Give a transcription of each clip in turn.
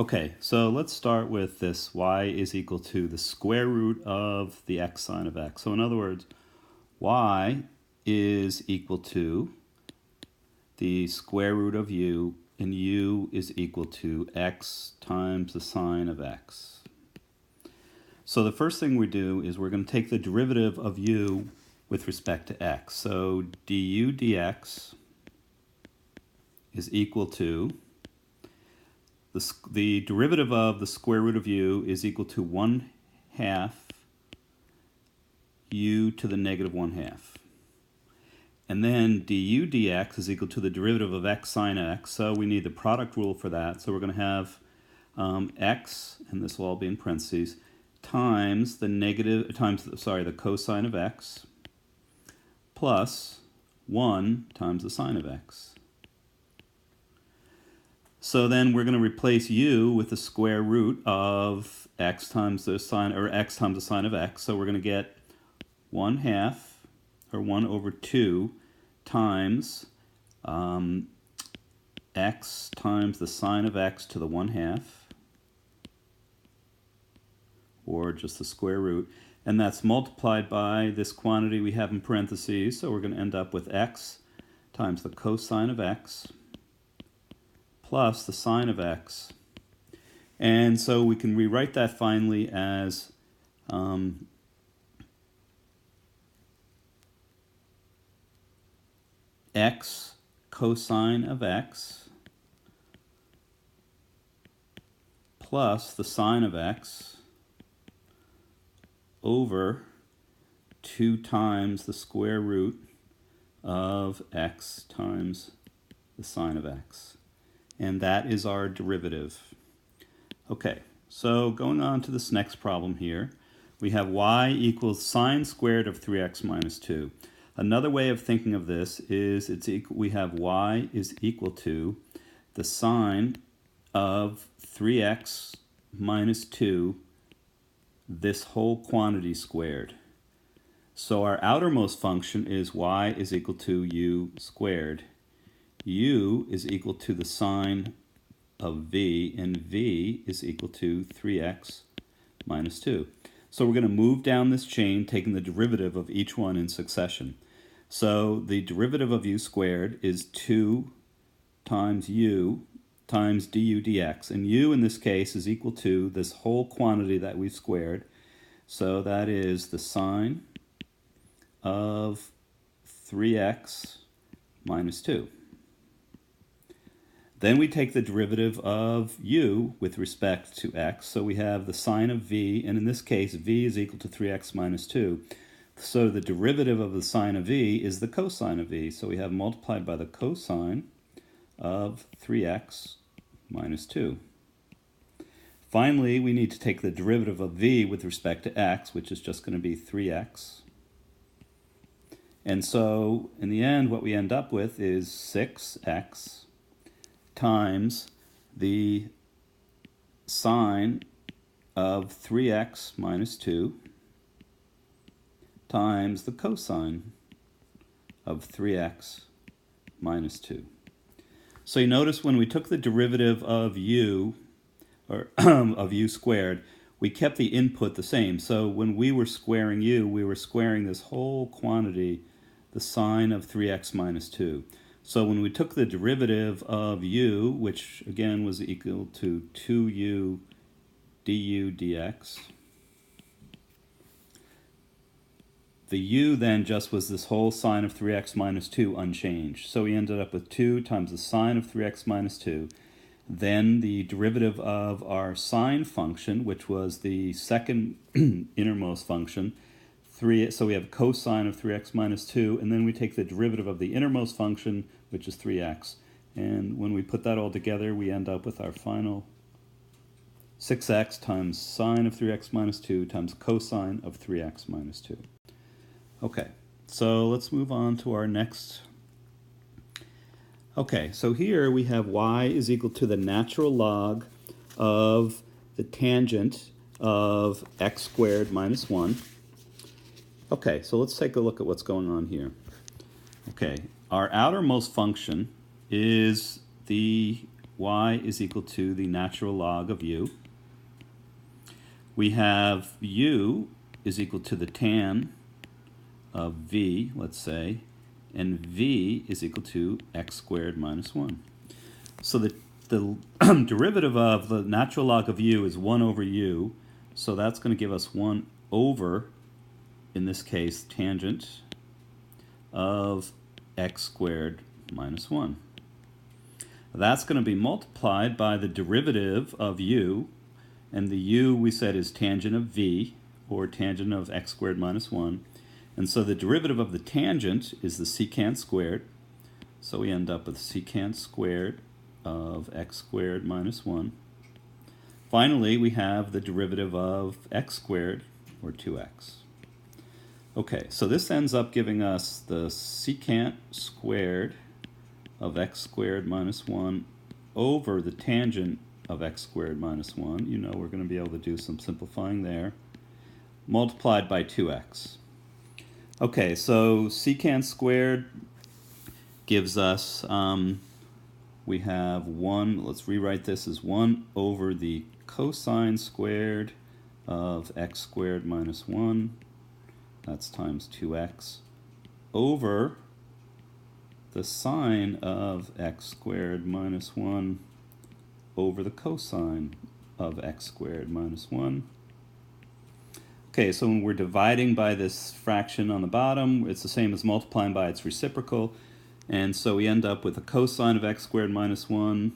Okay, so let's start with this y is equal to the square root of the x sine of x. So in other words, y is equal to the square root of u, and u is equal to x times the sine of x. So the first thing we do is we're going to take the derivative of u with respect to x. So du dx is equal to the derivative of the square root of u is equal to 1/2 u to the negative 1/2. And then du dx is equal to the derivative of x sine x. So we need the product rule for that. So we're going to have x, and this will all be in parentheses, times the cosine of x plus 1 times the sine of x. So then we're going to replace u with the square root of x times the sine, or x times the sine of x. So we're going to get 1/2, or 1/2, times x times the sine of x to the 1/2, or just the square root. And that's multiplied by this quantity we have in parentheses. So we're going to end up with x times the cosine of x plus the sine of x. And so we can rewrite that finally as x cosine of x plus the sine of x over 2 times the square root of x times the sine of x. And that is our derivative. Okay, so going on to this next problem here, we have y equals sine squared of 3x minus 2. Another way of thinking of this is we have y is equal to the sine of 3x minus 2, this whole quantity squared. So our outermost function is y is equal to u squared. U is equal to the sine of v, and v is equal to 3x minus 2. So we're going to move down this chain, taking the derivative of each one in succession. So the derivative of u squared is 2 times u times du dx. And u in this case is equal to this whole quantity that we've squared. So that is the sine of 3x minus 2. Then we take the derivative of u with respect to x. So we have the sine of v, and in this case, v is equal to 3x minus 2. So the derivative of the sine of v is the cosine of v. So we have multiplied by the cosine of 3x minus 2. Finally, we need to take the derivative of v with respect to x, which is just going to be 3x. And so, in the end, what we end up with is 6x times the sine of 3x minus 2 times the cosine of 3x minus 2. So you notice when we took the derivative of u, or of u squared, we kept the input the same. So when we were squaring u, we were squaring this whole quantity, the sine of 3x minus 2. So when we took the derivative of u, which again was equal to 2u du dx, the u then just was this whole sine of 3x minus 2 unchanged. So we ended up with 2 times the sine of 3x minus 2. Then the derivative of our sine function, which was the second innermost function, so we have cosine of 3x minus 2, and then we take the derivative of the innermost function, which is 3x. And when we put that all together, we end up with our final 6x times sine of 3x minus 2 times cosine of 3x minus 2. Okay, so let's move on to our next. Okay, so here we have y is equal to the natural log of the tangent of x squared minus 1. Okay, so let's take a look at what's going on here. Okay, our outermost function is the y is equal to the natural log of u. We have u is equal to the tan of v, let's say, and v is equal to x squared minus 1. So the derivative of the natural log of u is 1 over u, so that's going to give us 1 over, in this case, tangent of x squared minus 1. That's going to be multiplied by the derivative of u, and the u we said is tangent of v, or tangent of x squared minus 1. And so the derivative of the tangent is the secant squared. So we end up with secant squared of x squared minus 1. Finally, we have the derivative of x squared, or 2x. Okay, so this ends up giving us the secant squared of x squared minus 1 over the tangent of x squared minus 1. You know we're going to be able to do some simplifying there. Multiplied by 2x. Okay, so secant squared gives us, we have 1, let's rewrite this as 1 over the cosine squared of x squared minus 1, that's times 2x, over the sine of x squared minus 1 over the cosine of x squared minus 1. Okay, so when we're dividing by this fraction on the bottom, it's the same as multiplying by its reciprocal, and so we end up with a cosine of x squared minus 1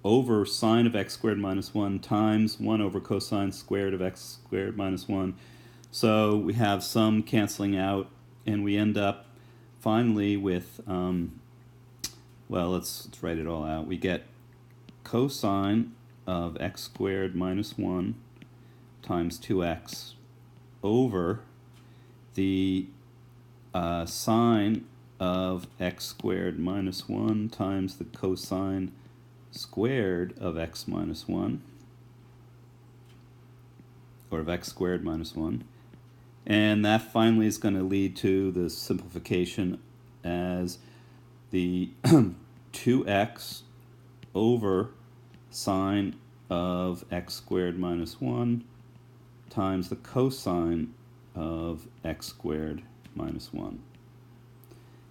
over sine of x squared minus 1 times 1 over cosine squared of x squared minus 1. So we have some canceling out, and we end up finally with, well, let's write it all out. We get cosine of x squared minus 1 times 2x over the sine of x squared minus 1 times the cosine squared of x minus 1, or of x squared minus 1. And that finally is going to lead to the simplification as the 2x over sine of x squared minus 1 times the cosine of x squared minus 1.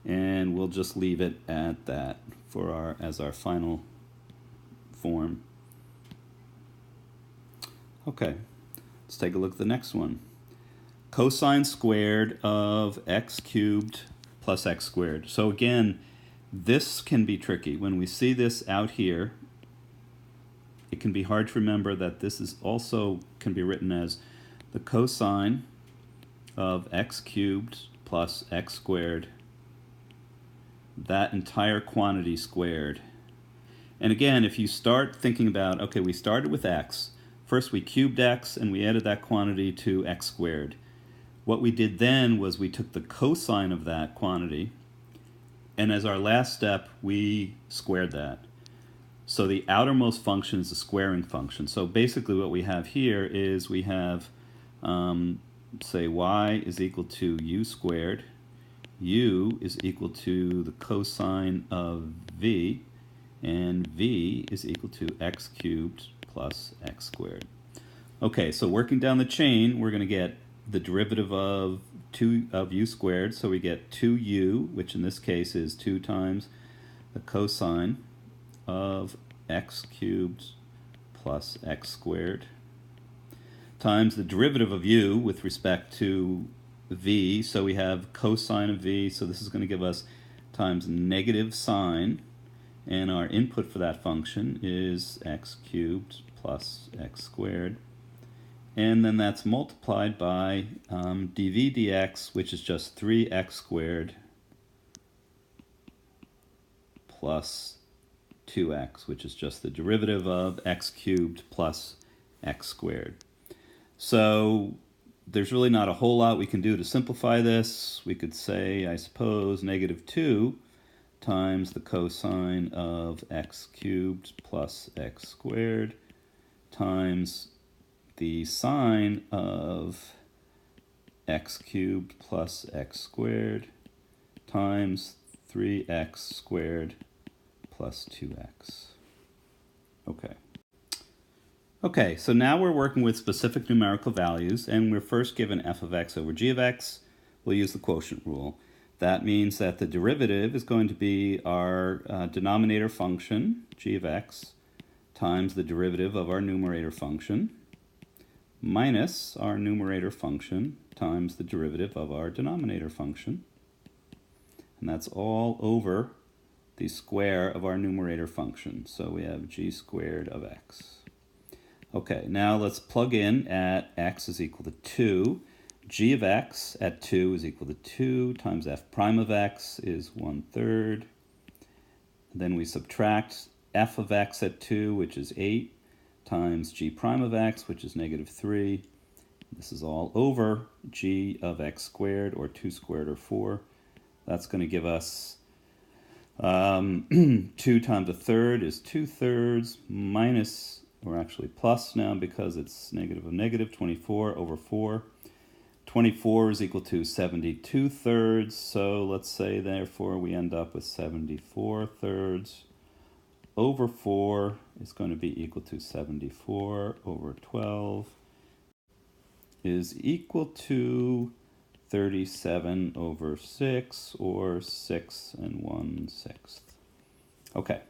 And we'll just leave it at that for as our final form. Okay, let's take a look at the next one. Cosine squared of x cubed plus x squared. So again, this can be tricky. When we see this out here, it can be hard to remember that this is also can be written as the cosine of x cubed plus x squared, that entire quantity squared. And again, if you start thinking about, okay, we started with x. First we cubed x and we added that quantity to x squared. What we did then was we took the cosine of that quantity, and as our last step, we squared that. So the outermost function is the squaring function. So basically what we have here is we have, say, y is equal to u squared. U is equal to the cosine of v, and v is equal to x cubed plus x squared. Okay, so working down the chain, we're going to get the derivative of u squared, so we get 2u, which in this case is 2 times the cosine of x cubed plus x squared, times the derivative of u with respect to v, so we have cosine of v, so this is going to give us times negative sine, and our input for that function is x cubed plus x squared. And then that's multiplied by dv dx, which is just 3x squared plus 2x, which is just the derivative of x cubed plus x squared. So there's really not a whole lot we can do to simplify this. We could say, I suppose, negative 2 times the cosine of x cubed plus x squared times the sine of x cubed plus x squared times 3x squared plus 2x. Okay. Okay, so now we're working with specific numerical values, and we're first given f of x over g of x. We'll use the quotient rule. That means that the derivative is going to be our denominator function, g of x, times the derivative of our numerator function, minus our numerator function times the derivative of our denominator function. And that's all over the square of our numerator function. So we have g squared of x. Okay, now let's plug in at x is equal to 2. G of x at 2 is equal to 2 times f prime of x is 1/3. Then we subtract f of x at 2, which is 8, times g prime of x, which is -3. This is all over g of x squared, or 2 squared, or 4. That's going to give us 2 times 1/3 is 2/3 minus, or actually plus now because it's negative of negative, 24 over 4. 24 is equal to 72/3, so let's say therefore we end up with 74/3 over 4 is going to be equal to 74 over 12 is equal to 37 over 6, or 6 1/6. Okay.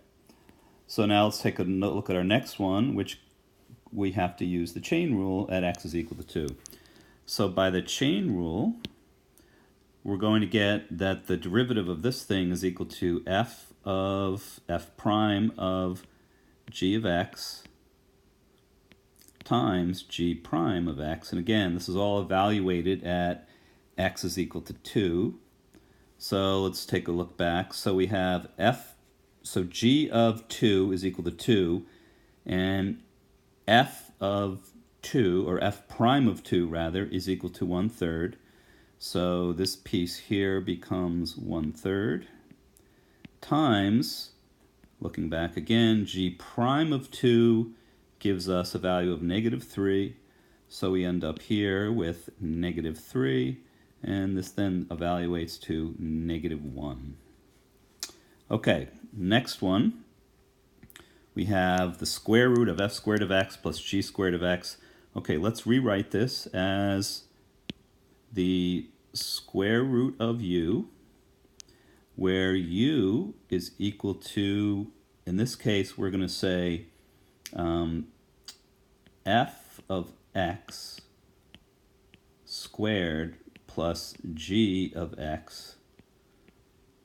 So now let's take a look at our next one, which we have to use the chain rule at x is equal to 2. So by the chain rule, we're going to get that the derivative of this thing is equal to f of f prime of g of x times g prime of x. And again, this is all evaluated at x is equal to 2. So let's take a look back. So we have so g of 2 is equal to 2, and f of 2, or f prime of 2 rather, is equal to 1/3. So this piece here becomes 1/3 times, looking back again, g prime of 2 gives us a value of -3. So we end up here with -3, and this then evaluates to -1. Okay, next one, we have the square root of f squared of x plus g squared of x. Okay, let's rewrite this as the square root of u, where u is equal to, in this case, we're going to say f of x squared plus g of x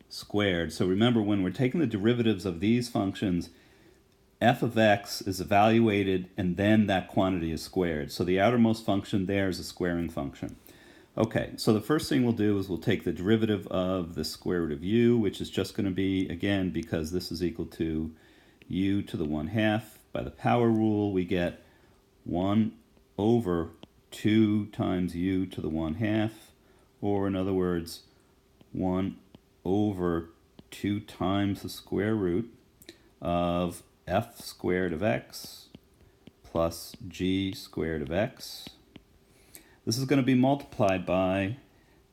squared. So remember, when we're taking the derivatives of these functions, f of x is evaluated and then that quantity is squared. So the outermost function there is a squaring function. Okay, so the first thing we'll do is we'll take the derivative of the square root of u, which is just going to be, again, because this is equal to u to the 1/2, by the power rule, we get 1 over 2 times u to the 1/2, or in other words, 1 over 2 times the square root of f squared of x plus g squared of x. This is going to be multiplied by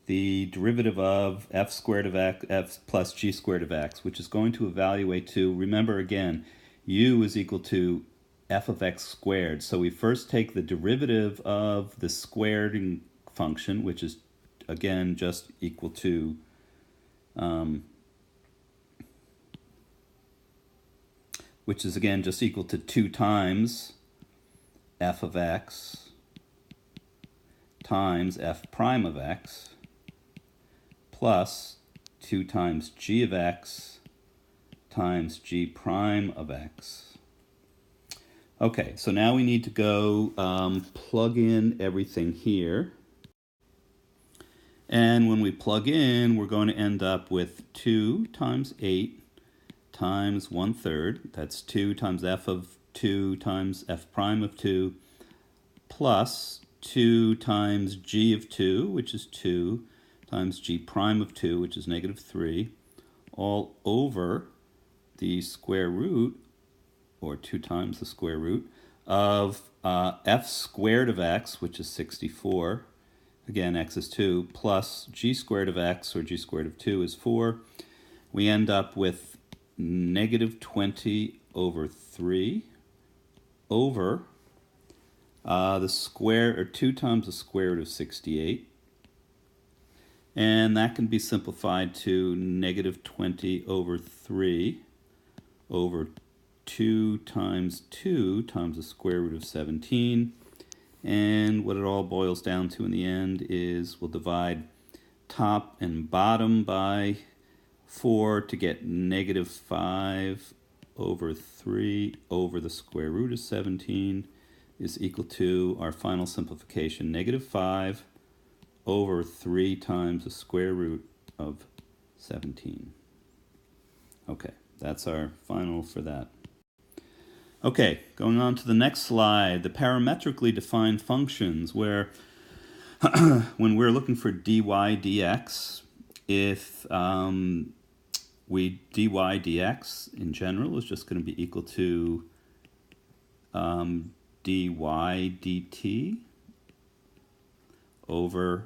the derivative of f squared of x, f plus g squared of x, which is going to evaluate to, remember again, u is equal to f of x squared. So we first take the derivative of the squaring function, which is, again, just equal to which is again just equal to 2 times f of x times f prime of x plus 2 times g of x times g prime of x. Okay, so now we need to go plug in everything here. And when we plug in, we're going to end up with 2 times 8 times 1/3. That's 2 times f of 2 times f prime of 2, plus 2 times g of 2, which is 2, times g prime of 2, which is -3, all over the square root, or 2 times the square root, of f squared of x, which is 64. Again, x is 2, plus g squared of x, or g squared of 2, is 4. We end up with -20 over 3. over the square, or 2 times the square root of 68. And that can be simplified to negative 20 over 3 over 2 times the square root of 17. And what it all boils down to in the end is we'll divide top and bottom by 4 to get negative 5 over 3 over the square root of 17 is equal to our final simplification, negative 5 over 3 times the square root of 17. Okay, that's our final for that. Okay, going on to the next slide, the parametrically defined functions, where when we're looking for dy dx, if dy dx in general is just going to be equal to dy dt over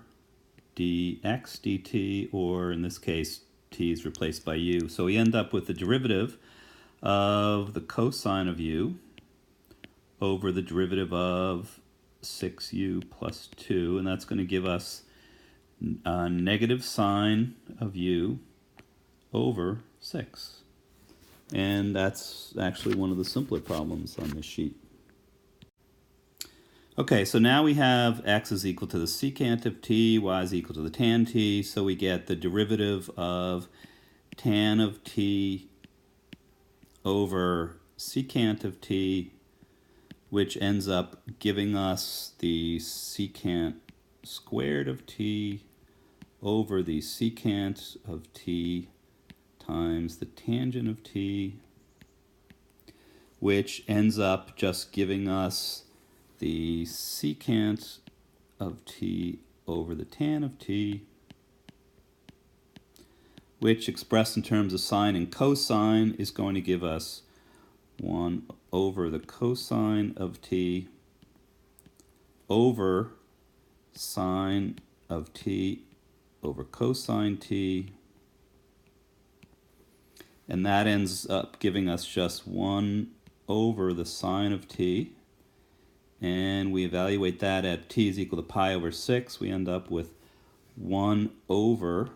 dx dt, or in this case, t is replaced by u. So we end up with the derivative of the cosine of u over the derivative of 6u plus 2, and that's going to give us a negative sine of u over 6. And that's actually one of the simpler problems on this sheet. Okay, so now we have x is equal to the secant of t, y is equal to the tan t, so we get the derivative of tan of t over secant of t, which ends up giving us the secant squared of t over the secant of t times the tangent of t, which ends up just giving us the secant of t over the tan of t, which expressed in terms of sine and cosine is going to give us 1 over the cosine of t over sine of t over cosine t, and that ends up giving us just 1 over the sine of t, and we evaluate that at t is equal to pi over 6. We end up with 1 over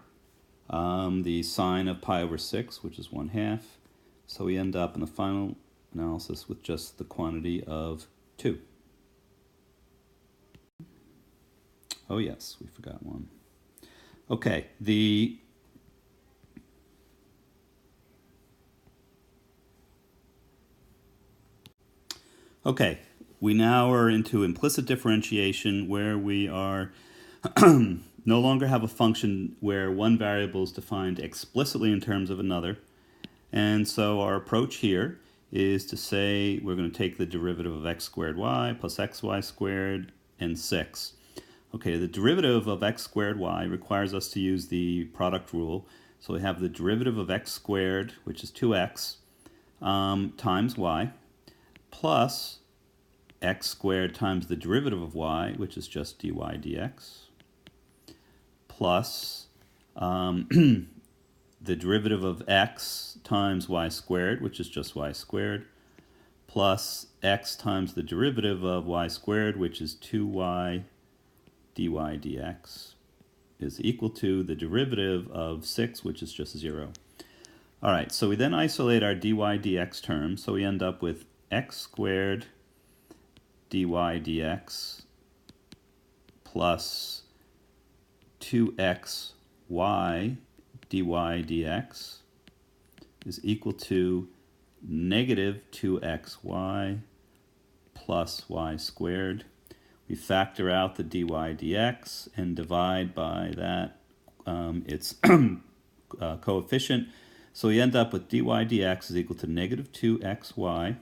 the sine of pi over 6, which is 1/2. So we end up in the final analysis with just the quantity of 2. Oh yes, we forgot one. Okay, we now are into implicit differentiation, where we are no longer have a function where one variable is defined explicitly in terms of another. And so our approach here is to say we're going to take the derivative of x squared y plus xy squared and 6. Okay, the derivative of x squared y requires us to use the product rule. So we have the derivative of x squared, which is 2x, times y, plus x squared times the derivative of y, which is just dy dx, plus the derivative of x times y squared, which is just y squared, plus x times the derivative of y squared, which is 2y dy dx, is equal to the derivative of 6, which is just 0. All right, so we then isolate our dy dx term, so we end up with x squared dy dx plus 2xy dy dx is equal to negative 2xy plus y squared. We factor out the dy dx and divide by that its coefficient. So we end up with dy dx is equal to negative 2xy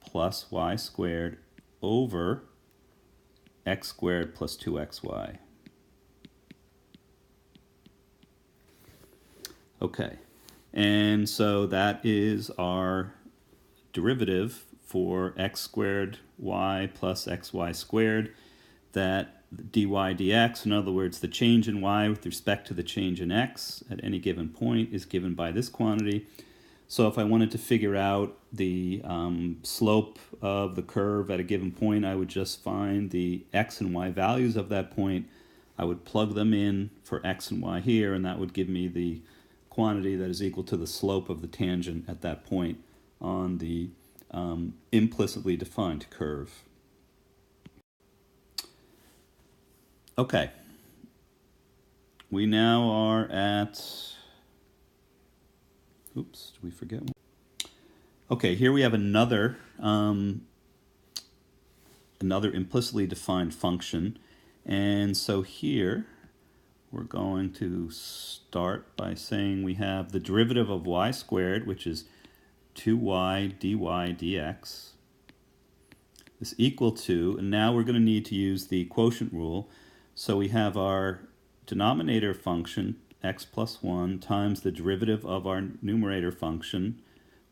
plus y squared over x squared plus 2xy. Okay, and so that is our derivative for x squared y plus xy squared, that dy dx, in other words, the change in y with respect to the change in x at any given point, is given by this quantity, So if I wanted to figure out the slope of the curve at a given point, I would just find the x and y values of that point. I would plug them in for x and y here, and that would give me the quantity that is equal to the slope of the tangent at that point on the implicitly defined curve. Okay. We now are at, oops, did we forget one? Okay, here we have another implicitly defined function. And so here we're going to start by saying we have the derivative of y squared, which is 2y dy dx, is equal to, and now we're going to need to use the quotient rule. So we have our denominator function, x plus 1, times the derivative of our numerator function,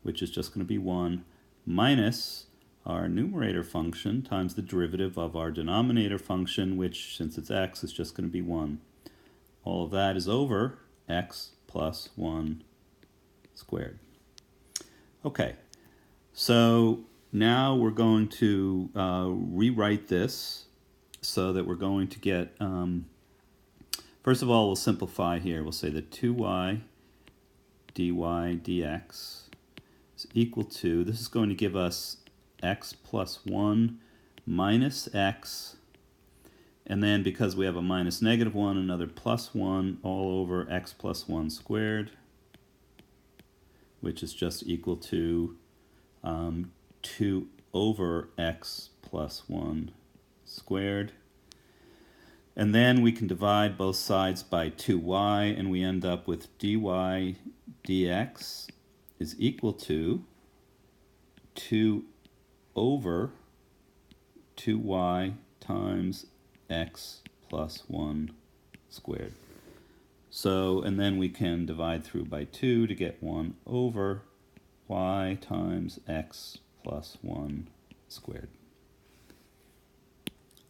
which is just going to be 1, minus our numerator function times the derivative of our denominator function, which, since it's x, is just going to be 1. All of that is over x plus 1 squared. Okay, so now we're going to rewrite this so that we're going to get, first of all, we'll simplify here. We'll say that 2y dy dx is equal to, this is going to give us x plus 1 minus x, and then because we have a minus negative 1, another plus 1 all over x plus 1 squared, which is just equal to 2 over x plus 1 squared. And then we can divide both sides by 2y, and we end up with dy dx is equal to 2 over 2y times x plus 1 squared. So, and then we can divide through by 2 to get 1 over y times x plus 1 squared.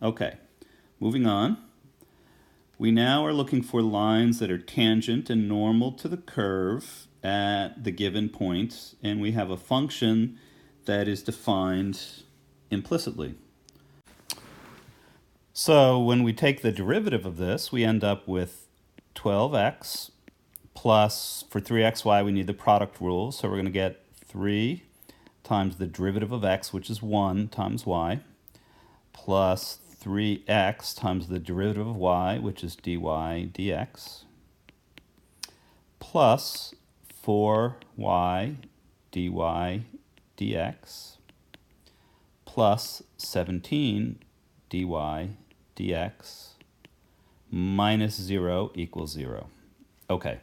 Okay, moving on. We now are looking for lines that are tangent and normal to the curve at the given point, and we have a function that is defined implicitly. So when we take the derivative of this, we end up with 12x plus, for 3xy, we need the product rule, so we're going to get 3 times the derivative of x, which is 1 times y, plus 3x times the derivative of y, which is dy dx, plus 4y dy dx, plus 17 dy dx, minus 0 equals 0. Okay.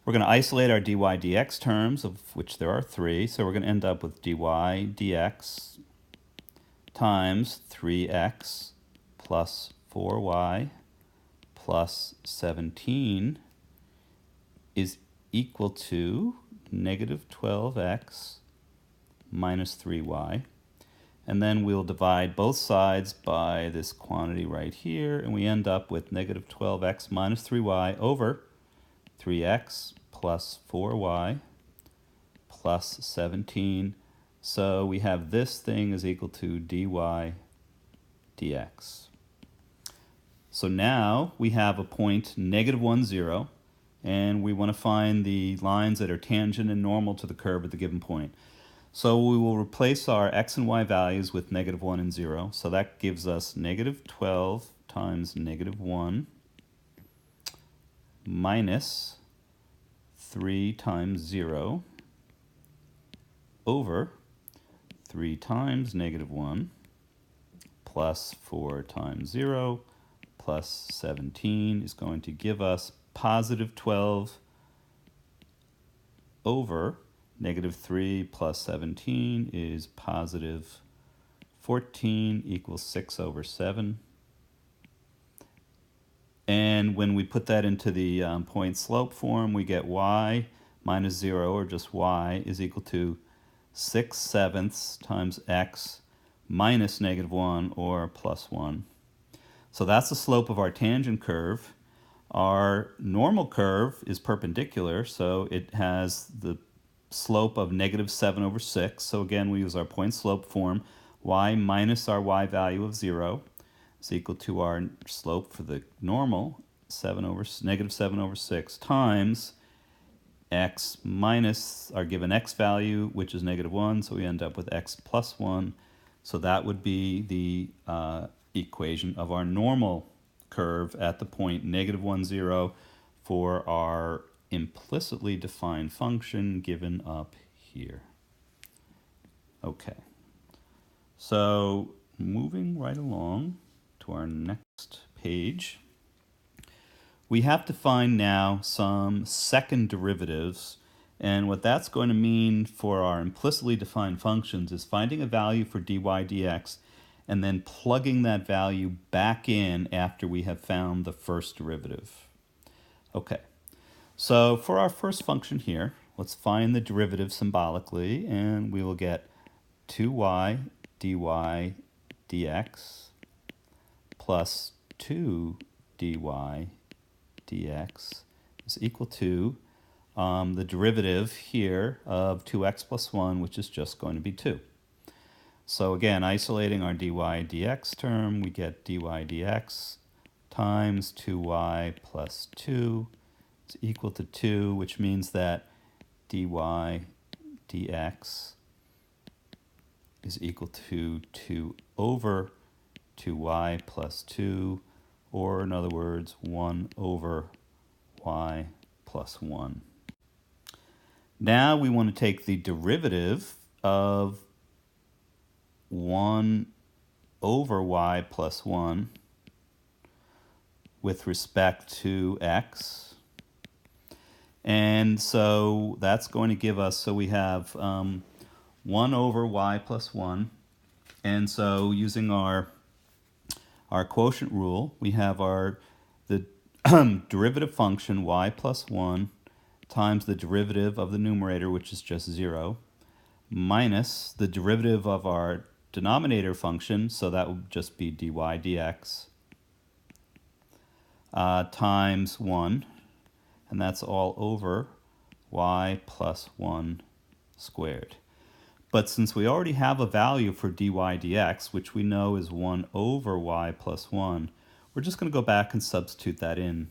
We're going to isolate our dy dx terms, of which there are 3, so we're going to end up with dy dx times 3x plus 4y plus 17 is equal to negative 12x minus 3y. And then we'll divide both sides by this quantity right here, and we end up with negative 12x minus 3y over 3x plus 4y plus 17. So we have this thing is equal to dy dx. So now we have a point negative 1, 0, and we want to find the lines that are tangent and normal to the curve at the given point. So we will replace our x and y values with negative 1 and 0. So that gives us negative 12 times negative 1 minus 3 times 0 over 3 times negative 1 plus 4 times 0 plus 17 is going to give us positive 12 over negative 3 plus 17 is positive 14 equals 6 over 7. And when we put that into the point slope form, we get y minus 0, or just y, is equal to 6/7 times x minus negative 1, or plus 1. So that's the slope of our tangent curve. Our normal curve is perpendicular, so it has the slope of -7/6. So again, we use our point slope form. Y minus our y value of 0 is equal to our slope for the normal, -7/6, times x minus our given x value, which is -1, so we end up with x plus 1. So that would be the equation of our normal curve at the point -1, 0 for our implicitly defined function given up here. Okay, so moving right along to our next page, we have to find now some second derivatives, and what that's going to mean for our implicitly defined functions is finding a value for dy dx and then plugging that value back in after we have found the first derivative. Okay, so for our first function here, let's find the derivative symbolically, and we will get 2y dy dx plus 2 dy dx is equal to the derivative here of 2x plus 1, which is just going to be 2. So again, isolating our dy dx term, we get dy dx times 2y plus 2 is equal to 2, which means that dy dx is equal to 2 over 2y plus 2, or in other words, 1 over y plus 1. Now we want to take the derivative of 1 over y plus 1 with respect to x. And so that's going to give us, so we have 1 over y plus 1. And so using our quotient rule, we have the derivative function y plus 1 times the derivative of the numerator, which is just 0, minus the derivative of our denominator function, so that would just be dy dx, times 1, and that's all over y plus 1 squared. But since we already have a value for dy dx, which we know is 1 over y plus 1, we're just going to go back and substitute that in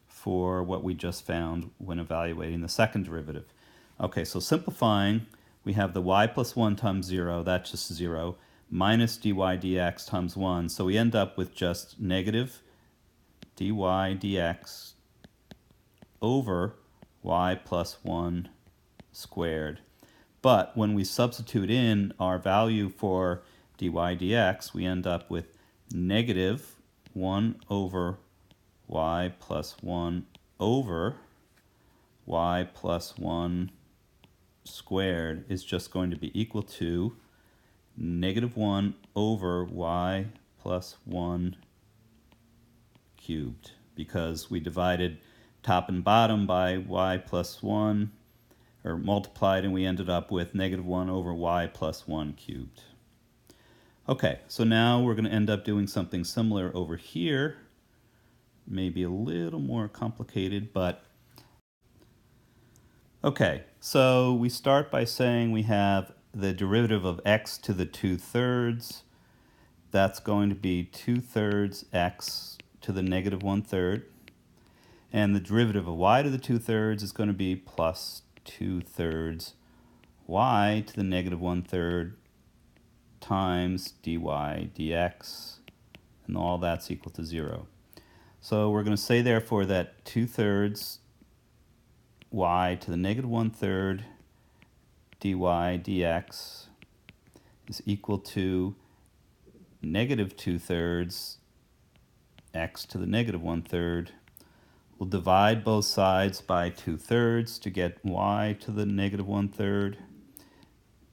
for what we just found when evaluating the second derivative. Okay, so simplifying, we have the y plus 1 times 0, that's just 0, minus dy dx times 1. So we end up with just negative dy dx over y plus 1 squared. But when we substitute in our value for dy dx, we end up with negative 1 over y plus 1 over y plus 1 squared is just going to be equal to negative 1 over y plus 1 cubed, because we divided top and bottom by y plus 1, or multiplied, and we ended up with negative 1 over y plus 1 cubed. Okay, so now we're going to end up doing something similar over here. Maybe a little more complicated, but okay, so we start by saying we have the derivative of x to the 2/3. That's going to be 2/3 x to the negative 1/3. And the derivative of y to the 2/3 is going to be plus 2/3 y to the negative 1/3 times dy dx, and all that's equal to 0. So we're going to say therefore that 2/3 y to the negative 1/3 dy dx is equal to negative 2/3 x to the negative 1/3. We'll divide both sides by 2/3 to get y to the negative 1/3.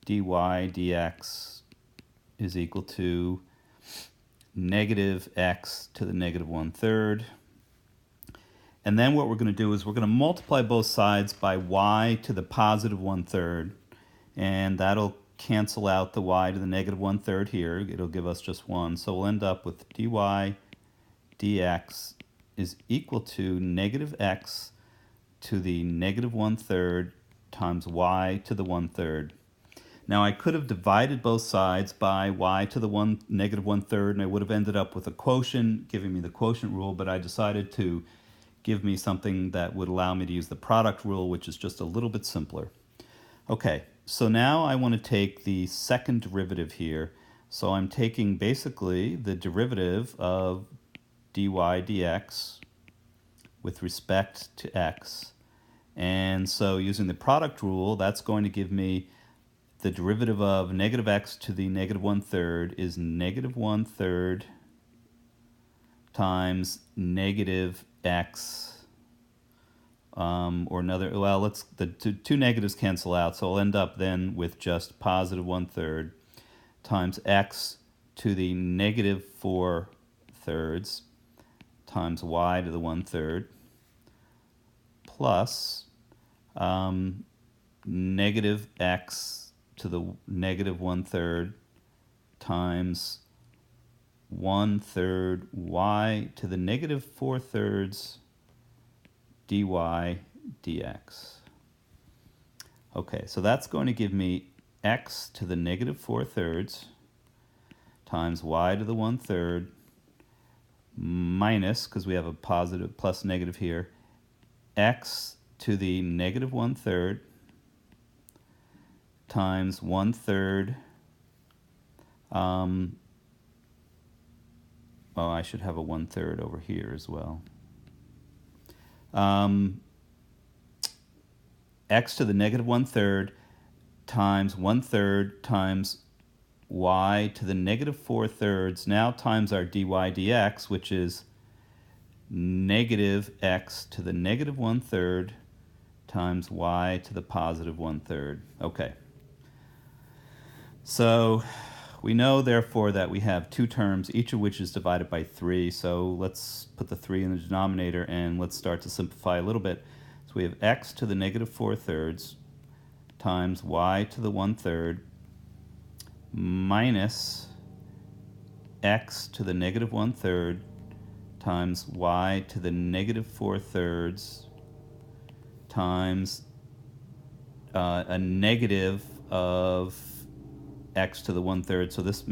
dy dx is equal to negative x to the negative 1/3. And then what we're going to do is we're going to multiply both sides by y to the positive 1/3, and that'll cancel out the y to the negative 1/3 here. It'll give us just 1. So we'll end up with dy dx is equal to negative x to the negative 1/3 times y to the 1/3. Now I could have divided both sides by y to the negative 1/3, and I would have ended up with a quotient, giving me the quotient rule, but I decided to give me something that would allow me to use the product rule, which is just a little bit simpler. Okay, so now I want to take the second derivative here. So I'm taking basically the derivative of dy dx with respect to x. And so using the product rule, that's going to give me the derivative of negative x to the negative 1/3 is negative 1/3 times negative x, or another, well, the two negatives cancel out, so I'll end up then with just positive 1/3 times x to the negative 4/3 times y to the 1/3 plus negative x to the negative 1/3 times 1/3 y to the negative 4/3 dy dx. Okay, so that's going to give me x to the negative 4/3 times y to the 1/3 minus, because we have a positive plus negative here, x to the negative 1/3 times 1/3. Oh, I should have a 1/3 over here as well. X to the negative 1/3 times 1/3 times y to the negative 4/3, now times our dy dx, which is negative x to the negative 1/3 times y to the positive 1/3. Okay. So we know, therefore, that we have two terms, each of which is divided by 3. So let's put the 3 in the denominator, and let's start to simplify a little bit. So we have x to the negative 4/3 times y to the 1/3 minus x to the negative 1/3 times y to the negative 4/3 times a negative of x to the 1/3, so this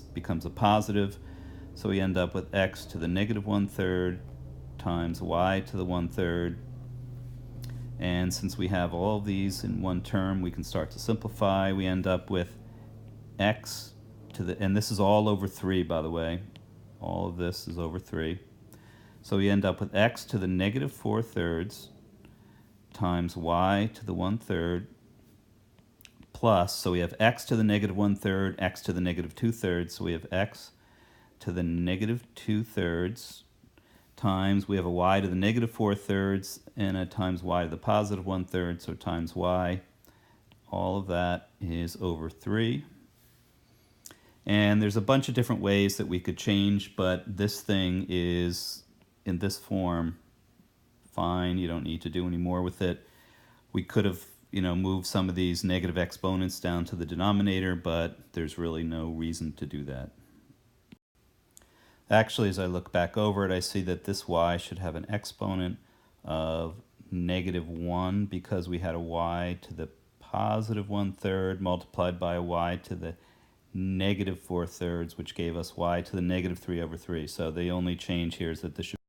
becomes a positive, so we end up with x to the negative 1/3 times y to the 1/3, and since we have all of these in one term, we can start to simplify. We end up with x to the, and this is all over 3, by the way, all of this is over 3, so we end up with x to the negative 4/3 times y to the 1/3 plus, so we have x to the negative 1/3, x to the negative 2/3, so we have x to the negative 2/3 times, we have a y to the negative 4/3 and a times y to the positive 1/3, so times y, all of that is over 3. And there's a bunch of different ways that we could change, but this thing is in this form fine. You don't need to do any more with it. We could have move some of these negative exponents down to the denominator, but there's really no reason to do that. Actually, as I look back over it, I see that this y should have an exponent of negative 1 because we had a y to the positive 1/3 multiplied by a y to the negative 4/3, which gave us y to the negative 3/3. So the only change here is that this should